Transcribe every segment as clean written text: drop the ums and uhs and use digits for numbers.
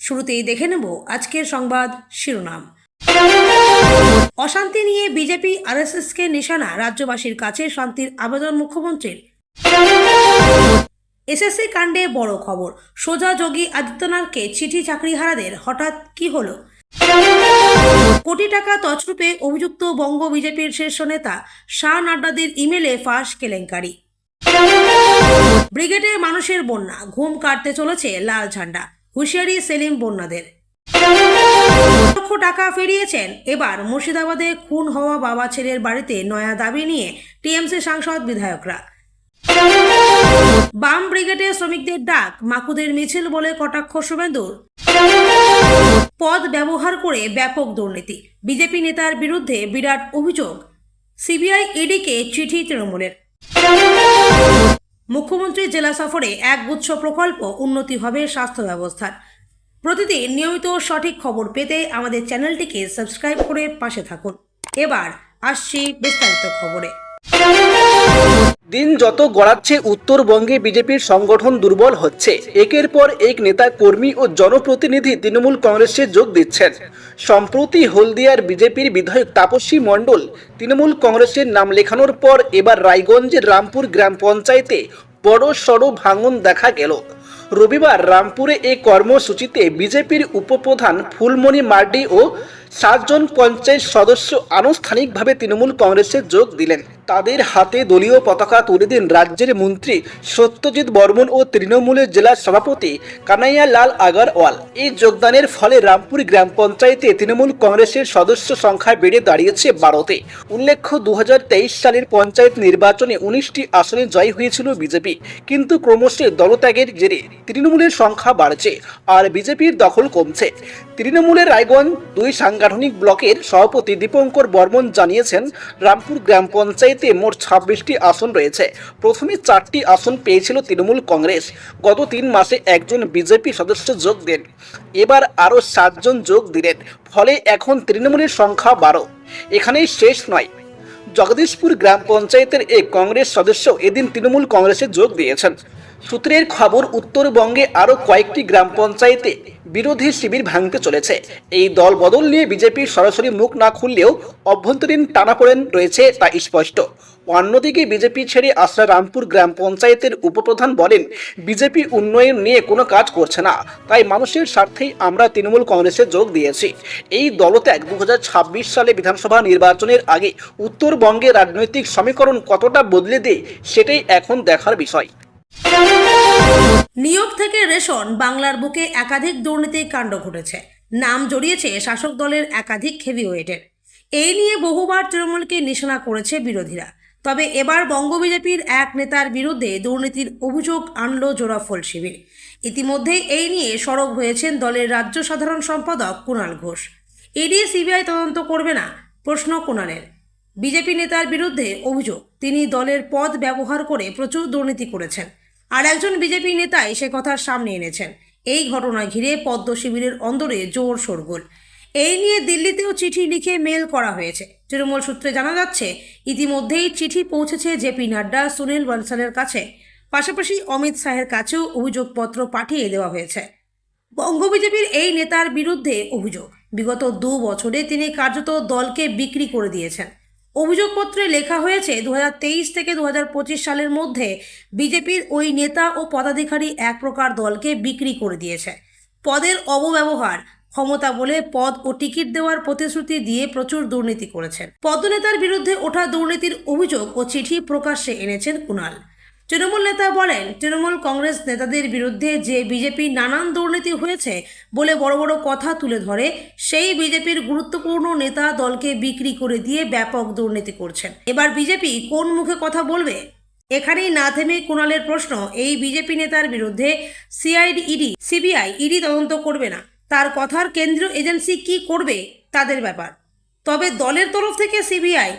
শুরুতেই দেখে নেব আজকের সংবাদ শিরোনাম। অশান্তি নিয়ে বিজেপি আরএসএসকে নিশানা, রাজ্যবাসীর কাছে শান্তির আবেদন মুখ্যমন্ত্রীর। এসএসসি কাণ্ডে বড় খবর, সোজা যোগী আদিত্যনাথকে চিঠি চাকরিহারাদের হঠাৎ কি হলো। কোটি টাকা তছরূপে অভিযুক্ত বঙ্গ বিজেপির শীর্ষ নেতা শাহ নাড্ডাদের ইমেলে ফাঁস কেলেঙ্কারি। ব্রিগেডে মানুষের বন্যা, ঘুম কাটতে চলেছে লাল ঝান্ডা, হুঁশিয়ারি সেলিম বন্যাদের। লক্ষ টাকা ফিরিয়েছেন, এবার মুর্শিদাবাদে খুন হওয়া বাবা ছেলের বাড়িতে নয়া দাবি নিয়ে টিএমসি সাংসদ বিধায়করা। বাম ব্রিগেডে শ্রমিকদের ডাক, মাকুদের মিছিল বলে কটাক্ষ শুভেন্দুর। পদ ব্যবহার করে ব্যাপক দুর্নীতি, বিজেপি নেতার বিরুদ্ধে বিরাট অভিযোগ, সিবিআই ইডিকে চিঠি তৃণমূলের। মুখ্যমন্ত্রীর জেলা সফরে একগুচ্ছ প্রকল্প, উন্নতি হবে স্বাস্থ্য ব্যবস্থার। প্রতিদিন নিয়মিত সঠিক খবর পেতে আমাদের চ্যানেলটিকে সাবস্ক্রাইব করে পাশে থাকুন। এবার আসছি বিস্তারিত খবরে। দিন যত গড়াচ্ছে উত্তরবঙ্গে বিজেপির সংগঠন দুর্বল হচ্ছে। একের পর এক নেতা কর্মী ও জনপ্রতিনিধি তৃণমূল কংগ্রেসে যোগ দিচ্ছেন। সম্প্রতি হলদিয়ার বিজেপির বিধায়ক তাপসী মণ্ডল তৃণমূল কংগ্রেসের নাম লেখানোর পর এবার রায়গঞ্জের রামপুর গ্রাম পঞ্চায়েতে বড় সড় ভাঙন দেখা গেল। রবিবার রামপুরে এই কর্মসূচিতে বিজেপির উপপ্রধান ফুলমণি মার্ডি ও 7 জন পঞ্চায়েত সদস্য আনুষ্ঠানিকভাবে তৃণমূল কংগ্রেসে যোগ দিলেন। তাদের হাতে দলীয় পতাকা তুলে দেন রাজ্যের মন্ত্রী সত্যজিৎ বর্মন ও তৃণমূলের জেলা সভাপতি কানাইয়া লাল আগারওয়াল। এই যোগদানের ফলে রামপুর গ্রাম পঞ্চায়েতে তৃণমূল কংগ্রেসের সদস্য সংখ্যা বেড়ে দাঁড়িয়েছে 12তে। উল্লেখ্য 2023 সালের পঞ্চায়েত নির্বাচনে 19টি আসনে জয় হয়েছিল বিজেপি, কিন্তু ক্রমশ দলত্যাগের জেরে তৃণমূলের সংখ্যা বাড়ছে আর বিজেপির দখল কমছে। তৃণমূলের রায়গঞ্জ 2 সাংগঠনিক ব্লকের সভাপতি দীপঙ্কর বর্মন জানিয়েছেন, রামপুর গ্রাম পঞ্চায়েতে মোট 26টি আসন রয়েছে। প্রথমে 4টি আসন পেয়েছিল তৃণমূল কংগ্রেস। গত 3 মাসে একজন বিজেপি সদস্য যোগ দেন, এবার আরও 7 জন যোগ দিলেন, ফলে এখন তৃণমূলের সংখ্যা 12। এখানেই শেষ নয়, জগদীশপুর গ্রাম পঞ্চায়েতের এক কংগ্রেস সদস্য এদিন তৃণমূল কংগ্রেসে যোগ দিয়েছেন। সূত্রের খবর, উত্তরবঙ্গে আরও কয়েকটি গ্রাম পঞ্চায়েতে বিরোধী শিবির ভাঙতে চলেছে। এই দল বদল নিয়ে বিজেপির সরাসরি মুখ না খুললেও অভ্যন্তরীণ টানাপোড়েন রয়েছে তা স্পষ্ট। অন্যদিকে বিজেপি ছেড়ে আসা রামপুর গ্রাম পঞ্চায়েতের উপপ্রধান বলেন, বিজেপি উন্নয়ন নিয়ে কোনো কাজ করছে না, তাই মানুষের স্বার্থেই আমরা তৃণমূল কংগ্রেসে যোগ দিয়েছি। এই দলত্যাগ 2026 সালে বিধানসভা নির্বাচনের আগে উত্তরবঙ্গে রাজনৈতিক সমীকরণ কতটা বদলে দেয় সেটাই এখন দেখার বিষয়। নিয়োগ থেকে রেশন, বাংলার বুকে একাধিক দুর্নীতির কাণ্ড ঘটেছে, নাম জড়িয়েছে শাসক দলের একাধিক হেভিওয়েটের। এই নিয়ে বহুবার তৃণমূলকে নিশানা করেছে বিরোধীরা। তবে এবার বঙ্গ বিজেপির এক নেতার বিরুদ্ধে দুর্নীতির অভিযোগ আনল জোড়াফল শিবির। ইতিমধ্যেই এই নিয়ে সরব হয়েছেন দলের রাজ্য সাধারণ সম্পাদক কুণাল ঘোষ। ইডি সিবিআই তদন্ত করবে না, প্রশ্ন কুণালের। বিজেপি নেতার বিরুদ্ধে অভিযোগ, তিনি দলের পদ ব্যবহার করে প্রচুর দুর্নীতি করেছেন। আর একজন বিজেপি নেতাই সে কথা সামনে এনেছেন। এই ঘটনা ঘিরে পদ্ম শিবিরের অন্দরে জোর শোরগোল। এই নিয়ে দিল্লিতেও চিঠি লিখে মেল করা হয়েছে। তৃণমূল সূত্রে জানা যাচ্ছে, ইতিমধ্যেই চিঠি পৌঁছেছে জেপি নাড্ডা, সুনীল বনসালের কাছে। পাশাপাশি অমিত শাহের কাছেও অভিযোগপত্র পাঠিয়ে দেওয়া হয়েছে। বঙ্গ বিজেপির এই নেতার বিরুদ্ধে অভিযোগ, বিগত 2 বছরে তিনি কার্যত দলকে বিক্রি করে দিয়েছেন। অভিযোগপত্রে লেখা হয়েছে 2023 থেকে 2025 সালের মধ্যে বিজেপির ওই নেতা ও পদাধিকারী এক প্রকার দলকে বিক্রি করে দিয়েছে। পদের অপব্যবহার, ক্ষমতা বলে পদ ও টিকিট দেওয়ার প্রতিশ্রুতি দিয়ে প্রচুর দুর্নীতি করেছেন। পদনেতার বিরুদ্ধে ওঠা দুর্নীতির অভিযোগ ও চিঠি প্রকাশ্যে এনেছেন কুণাল। তৃণমূল নেতা বলেন, তৃণমূল কংগ্রেস নেতাদের বিরুদ্ধে যে বিজেপির নানান দুর্নীতি হয়েছে বলে বড় বড় কথা তুলে ধরে, সেই বিজেপির গুরুত্বপূর্ণ নেতা দলকে বিক্রি করে দিয়ে ব্যাপক দুর্নীতি করছেন। এবার বিজেপি কোন মুখে কথা বলবে? এখানেই না থেমে কুণালের প্রশ্ন, এই বিজেপি নেতার বিরুদ্ধে সিবিআই ইডি তদন্ত করবে না, তার কথার কেন্দ্রীয় এজেন্সি কি করবে তাদের ব্যাপার। তবে দলের তরফ থেকে সিবিআই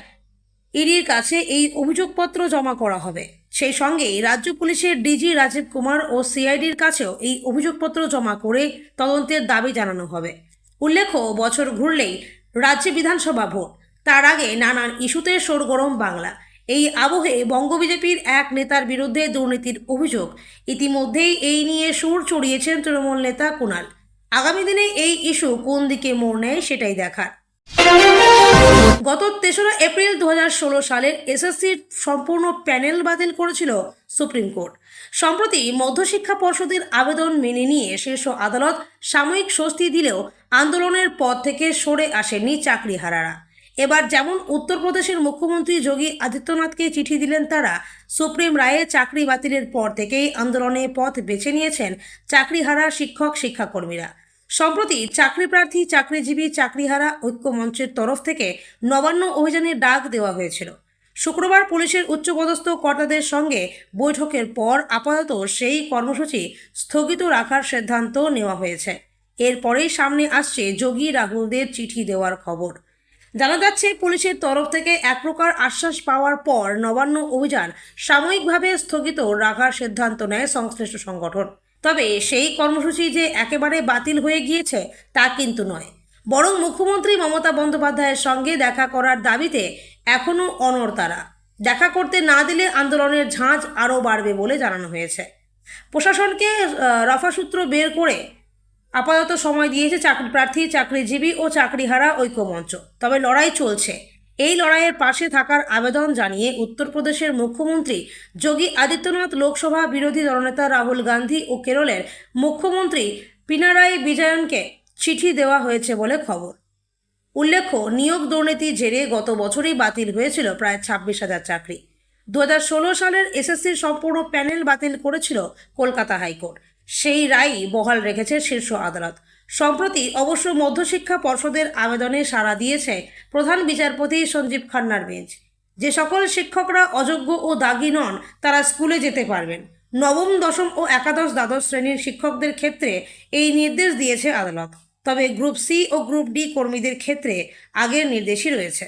ইডির কাছে এই অভিযোগপত্র জমা করা হবে। সেই সঙ্গেই রাজ্য পুলিশের ডিজি রাজীব কুমার ও সিআইডির কাছেও এই অভিযোগপত্র জমা করে তদন্তের দাবি জানানো হবে। উল্লেখ্য, বছর ঘুরলেই রাজ্যে বিধানসভা ভোট, তার আগে নানান ইস্যুতে সরগরম বাংলা। এই আবহে বঙ্গ বিজেপির এক নেতার বিরুদ্ধে দুর্নীতির অভিযোগ। ইতিমধ্যেই এই নিয়ে সুর চড়িয়েছেন তৃণমূল নেতা কুণাল। আগামী দিনে এই ইস্যু কোন দিকে মোড় নেয় সেটাই দেখার। গত 3রা এপ্রিল 2016 সালের এসএসসির সম্পূর্ণ প্যানেল বাতিল করেছিল সুপ্রিম কোর্ট। সম্প্রতি মধ্যশিক্ষা পর্ষদের আবেদন মেনে নিয়ে শীর্ষ আদালত সাময়িক স্বস্তি দিলেও আন্দোলনের পথ থেকে সরে আসেননি চাকরিহারারা। এবার যেমন উত্তরপ্রদেশের মুখ্যমন্ত্রী যোগী আদিত্যনাথকে চিঠি দিলেন তারা, সুপ্রিম রায়ে চাকরি বাতিলের পর থেকেই আন্দোলনে পথ বেছে নিয়েছেন চাকরিহারা শিক্ষক শিক্ষাকর্মীরা। সম্প্রতি চাকরিপ্রার্থী চাকরিজীবী চাকরিহারা ঐক্য মঞ্চের তরফ থেকে নবান্ন অভিযানের ডাক দেওয়া হয়েছিল। শুক্রবার পুলিশের উচ্চপদস্থ কর্তাদের সঙ্গে বৈঠকের পর আপাতত সেই কর্মসূচি স্থগিত রাখার সিদ্ধান্ত নেওয়া হয়েছে। এরপরেই সামনে আসছে যোগী রাহুলদের চিঠি দেওয়ার খবর। জানা যাচ্ছে পুলিশের তরফ থেকে এক প্রকার আশ্বাস পাওয়ার পর নবান্ন অভিযান সাময়িকভাবে স্থগিত রাখার সিদ্ধান্ত নেয় সংশ্লিষ্ট সংগঠন। তবে সেই কর্মসূচি যে একেবারে বাতিল হয়ে গিয়েছে তা কিন্তু নয়, বরং মুখ্যমন্ত্রী মমতা বন্দ্যোপাধ্যায়ের সঙ্গে দেখা করার দাবিতে এখনও অনড় তারা। দেখা করতে না দিলে আন্দোলনের ঝাঁজ আরও বাড়বে বলে জানানো হয়েছে। প্রশাসনকে রফাসূত্র বের করে আপাতত সময় দিয়েছে চাকরিপ্রার্থী চাকরিজীবী ও চাকরিহারা ঐক্যমঞ্চ। তবে লড়াই চলছে। এই লড়াইয়ের পাশে থাকার আবেদন জানিয়ে উত্তরপ্রদেশের মুখ্যমন্ত্রী যোগী আদিত্যনাথ, লোকসভা বিরোধী দলনেতা রাহুল গান্ধী ও কেরলের মুখ্যমন্ত্রী পিনারাই বিজয়নকে চিঠি দেওয়া হয়েছে বলে খবর। উল্লেখ্য, নিয়োগ দুর্নীতির জেরে গত বছরই বাতিল হয়েছিল প্রায় 26,000 চাকরি। 2016 সালের এসএসসির সম্পূর্ণ প্যানেল বাতিল করেছিল কলকাতা হাইকোর্ট। সেই রায়ই বহাল রেখেছে শীর্ষ আদালত। সম্প্রতি অবশ্য মধ্যশিক্ষা পর্ষদের আবেদনে সাড়া দিয়েছে প্রধান বিচারপতি সঞ্জীব খান্নার বেঞ্চ। যে সকল শিক্ষকরা অযোগ্য ও দাগী নন তারা স্কুলে যেতে পারবেন। নবম, দশম ও একাদশ, দ্বাদশ শ্রেণীর শিক্ষকদের ক্ষেত্রে এই নির্দেশ দিয়েছে আদালত। তবে গ্রুপ সি ও গ্রুপ ডি কর্মীদের ক্ষেত্রে আগের নির্দেশই রয়েছে।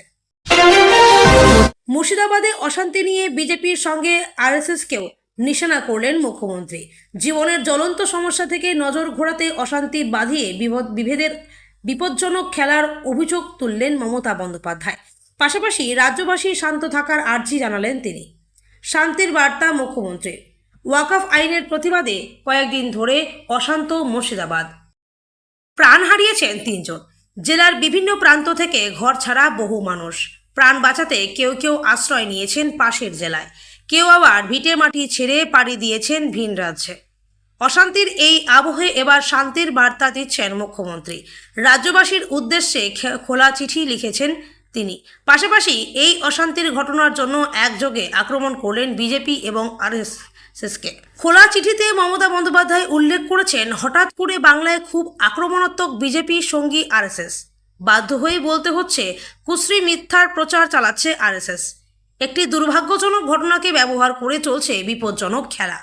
মুর্শিদাবাদে অশান্তি নিয়ে বিজেপির সঙ্গে আরএসএসকেও নিশানা করলেন মুখ্যমন্ত্রী। জীবনের জ্বলন্ত সমস্যা থেকে নজর ঘোরাতে অশান্তি বাঁধিয়ে বিভেদের বিপজ্জনক খেলার অভিযোগ তুললেন মমতা বন্দ্যোপাধ্যায়। পাশাপাশি রাজ্যবাসী শান্ত থাকার আর্জি জানালেন তিনি। শান্তির বার্তা মুখ্যমন্ত্রীর। ওয়াকফ আইনের প্রতিবাদে কয়েকদিন ধরে অশান্ত মুর্শিদাবাদ। প্রাণ হারিয়েছেন 3 জন। জেলার বিভিন্ন প্রান্ত থেকে ঘর ছাড়া বহু মানুষ। প্রাণ বাঁচাতে কেউ কেউ আশ্রয় নিয়েছেন পাশের জেলায়, কেউ আবার ভিটে মাটি ছেড়ে পাড়ি দিয়েছেন ভিন রাজ্যে। অশান্তির এই আবহে এবার শান্তির বার্তা দিচ্ছেন মুখ্যমন্ত্রী। রাজ্যবাসীর উদ্দেশ্যে খোলা চিঠি লিখেছেন তিনি। পাশাপাশি এই অশান্তির ঘটনার জন্য একযোগে আক্রমণ করলেন বিজেপি এবং আরএসএসকে। খোলা চিঠিতে মমতা বন্দ্যোপাধ্যায় উল্লেখ করেছেন, হঠাৎ করে বাংলায় খুব আক্রমণাত্মক বিজেপি সঙ্গী আরএসএস। বাধ্য হয়ে বলতে হচ্ছে, কুশ্রী মিথ্যার প্রচার চালাচ্ছে আরএসএস। একটি দুর্ভাগ্যজনক ঘটনাকে ব্যবহার করে চলছে বিপজ্জনক খেলা।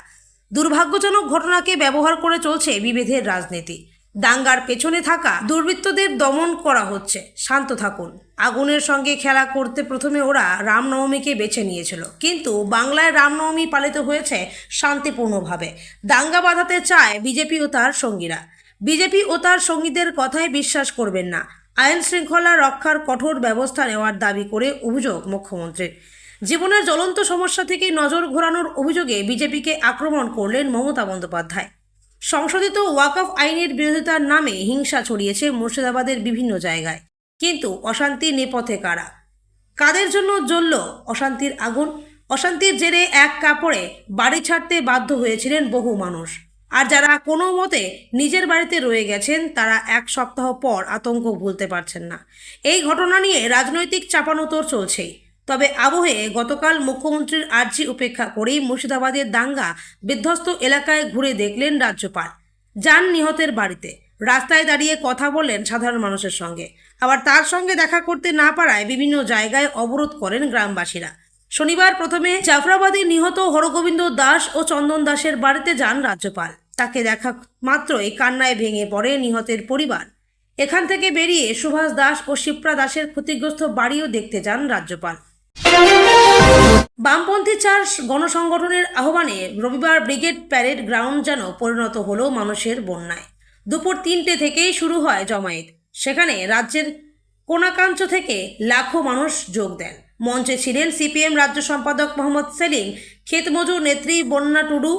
দুর্ভাগ্যজনক ঘটনাকে ব্যবহার করে চলছে বিভেদের রাজনীতি। দাঙ্গার পেছনে থাকা দুর্বৃত্তদের দমন করা হচ্ছে। শান্ত থাকুন। আগুনের সঙ্গে খেলা করতে প্রথমে ওরা রামনবমীকে বেছে নিয়েছিল, কিন্তু বাংলায় রামনবমী পালিত হয়েছে শান্তিপূর্ণভাবে। দাঙ্গা বাঁধাতে চায় বিজেপি ও তার সঙ্গীরা। বিজেপি ও তার সঙ্গীদের কথায় বিশ্বাস করবেন না। আইন শৃঙ্খলা রক্ষার কঠোর ব্যবস্থা নেওয়ার দাবি করে অভিযোগ মুখ্যমন্ত্রীর। জীবনের জ্বলন্ত সমস্যা থেকে নজর ঘোরানোর অভিযোগে বিজেপিকে আক্রমণ করলেন মমতা বন্দ্যোপাধ্যায়। সংশোধিত ওয়াকফ আইনের বিরোধিতার নামে হিংসা ছড়িয়েছে মুর্শিদাবাদের বিভিন্ন জায়গায়। কিন্তু অশান্তির নেপথ্যে কারা? কাদের জন্য জ্বলল অশান্তির আগুন? অশান্তির জেরে এক কাপড়ে বাড়ি ছাড়তে বাধ্য হয়েছিলেন বহু মানুষ। আর যারা কোনো মতে নিজের বাড়িতে রয়ে গেছেন তারা 1 সপ্তাহ পর আতঙ্ক ভুলতে পারছেন না। এই ঘটনা নিয়ে রাজনৈতিক চাপানোতর চলছেই। তবে আবহে গতকাল মুখ্যমন্ত্রীর আর্জি উপেক্ষা করেই মুর্শিদাবাদের দাঙ্গা বিধ্বস্ত এলাকায় ঘুরে দেখলেন রাজ্যপাল। যান নিহতের বাড়িতে, রাস্তায় দাঁড়িয়ে কথা বললেন সাধারণ মানুষের সঙ্গে। আবার তার সঙ্গে দেখা করতে না পারায় বিভিন্ন জায়গায় অবরোধ করেন গ্রামবাসীরা। শনিবার প্রথমে জাফরাবাদে নিহত হরগোবিন্দ দাস ও চন্দন দাসের বাড়িতে যান রাজ্যপাল। তাকে দেখা মাত্রই কান্নায় ভেঙে পড়ে নিহতের পরিবার। এখান থেকে বেরিয়ে সুভাষ দাস ও শিপ্রা দাসের ক্ষতিগ্রস্ত বাড়িও দেখতে যান রাজ্যপাল। বামপন্থী 4 গণসংগঠনের আহ্বানে রবিবার ব্রিগেড প্যারেড গ্রাউন্ড যেন পরিণত হলো মানুষের বন্যায়। দুপুর 3টে থেকেই শুরু হয় জমায়েত। সেখানে রাজ্যের কোনাকাঞ্চ থেকে লাখো মানুষ যোগ দেন। মঞ্চে ছিলেন সিপিএম রাজ্য সম্পাদক মোহাম্মদ সেলিম, ক্ষেতমজুর নেত্রী বন্যা টুডু,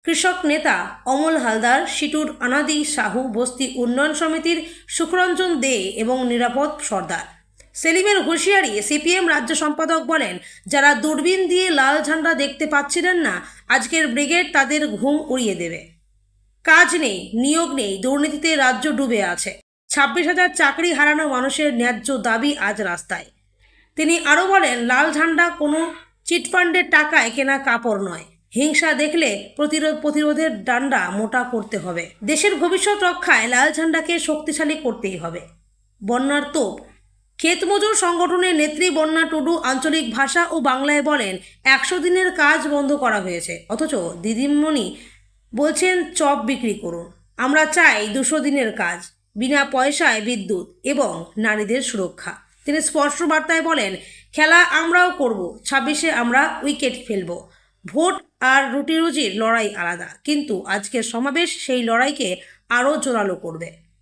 কৃষক নেতা অমল হালদার, সিটুর আনাদি সাহু, বস্তি উন্নয়ন সমিতির সুখরঞ্জন দে এবং নিরাপদ সর্দার। সেলিমের হুঁশিয়ারি, সিপিএম রাজ্য সম্পাদক বলেন, যারা দূরবীন দিয়ে লাল ঝান্ডা দেখতে পাচ্ছিলেন না, আজকের ব্রিগেড তাদের ঘুম উড়িয়ে দেবে। কাজ নেই, নিয়োগ নেই, দুর্নীতিতে রাজ্য ডুবে আছে। 26,000 চাকরি হারানো মানুষের ন্যায্য দাবি আজ রাস্তায়। তিনি আরও বলেন, লাল ঝান্ডা কোনো চিটফান্ডের টাকায় কেনা কাপড় নয়। হিংসা দেখলে প্রতিরোধের ডান্ডা মোটা করতে হবে। দেশের ভবিষ্যৎ রক্ষায় লাল ঝান্ডাকে শক্তিশালী করতেই হবে। বন্যার তোপ। ক্ষেত মজুর সংগঠনের নেত্রী বন্যা টুডু আঞ্চলিক ভাষা ও বাংলায় বলেন, 100 দিনের কাজ বন্ধ করা হয়েছে, অথচ দিদিমণি বলছেন চপ বিক্রি করুন। আমরা চাই 200 দিনের কাজ, বিনা পয়সায় বিদ্যুৎ এবং নারীদের সুরক্ষা। তিনি স্পষ্ট বার্তায় বলেন, খেলা আমরাও করব, 26-এ আমরা উইকেট ফেলব। ভোট আর রুটি রুজির লড়াই আলাদা, কিন্তু আজকের সমাবেশ সেই লড়াইকে আরও জোরালো করবে।